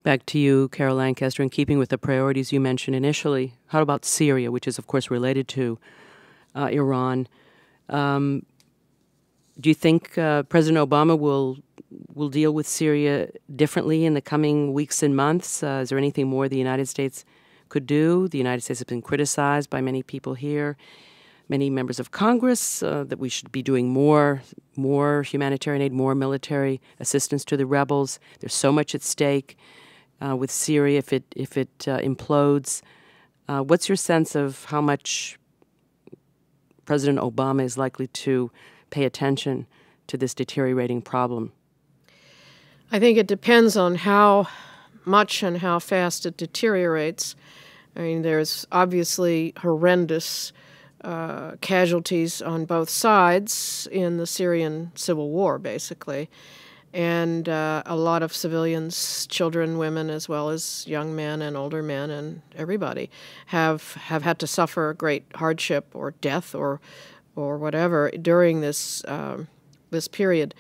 Back to you, Carol Lancaster, in keeping with the priorities you mentioned initially. How about Syria, which is, of course, related to Iran? Do you think President Obama will deal with Syria differently in the coming weeks and months? Is there anything more the United States could do? The United States has been criticized by many people here, many members of Congress, that we should be doing more humanitarian aid, more military assistance to the rebels. There's so much at stake with Syria if it implodes. What's your sense of how much President Obama is likely to pay attention to this deteriorating problem? I think it depends on how much and how fast it deteriorates. I mean, there's obviously horrendous casualties on both sides in the Syrian civil war, basically. And a lot of civilians, children, women, as well as young men and older men and everybody have had to suffer great hardship or death or whatever during this this period.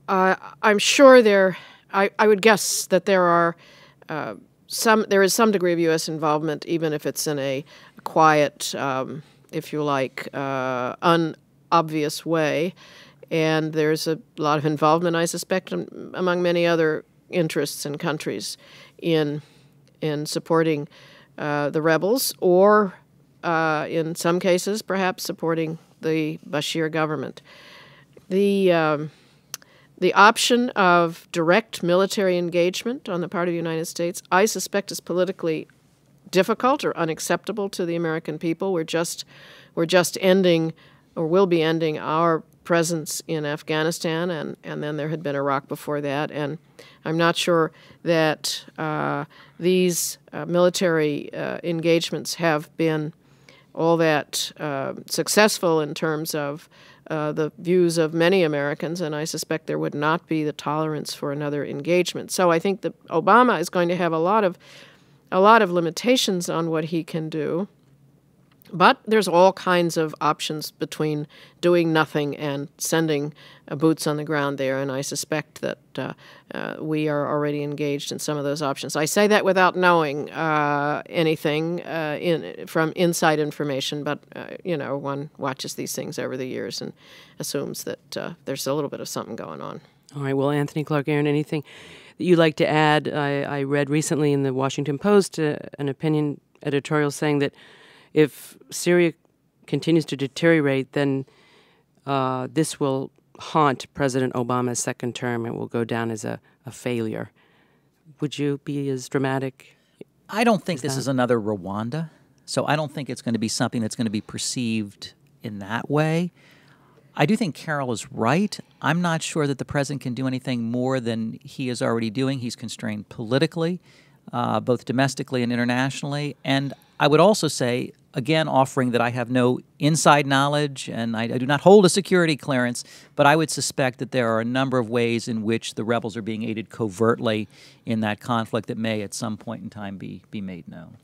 I'm sure I would guess that there is some degree of U.S. involvement, even if it's in a quiet, if you like, unobvious way. And there's a lot of involvement, I suspect, among many other interests and countries in supporting the rebels, or in some cases, perhaps supporting the Bashir government. The option of direct military engagement on the part of the United States, I suspect, is politically difficult or unacceptable to the American people. We're just ending, or will be ending, our presence in Afghanistan, and then there had been Iraq before that, and I'm not sure that these military engagements have been all that successful in terms of the views of many Americans, and I suspect there would not be the tolerance for another engagement. So I think that Obama is going to have a lot of limitations on what he can do. But there's all kinds of options between doing nothing and sending boots on the ground there, and I suspect that we are already engaged in some of those options. I say that without knowing anything from inside information, but one watches these things over the years and assumes that there's a little bit of something going on. All right. Well, Anthony Clark Arend, anything that you'd like to add? I read recently in the Washington Post an opinion editorial saying that if Syria continues to deteriorate, then this will haunt President Obama's second term and will go down as a failure. Would you be as dramatic? I don't think this is another Rwanda, so I don't think it's going to be something that's going to be perceived in that way. I do think Carol is right. I'm not sure that the president can do anything more than he is already doing. He's constrained politically, both domestically and internationally. And I would also say, again, offering that I have no inside knowledge and I do not hold a security clearance, but I would suspect that there are a number of ways in which the rebels are being aided covertly in that conflict that may at some point in time be made known.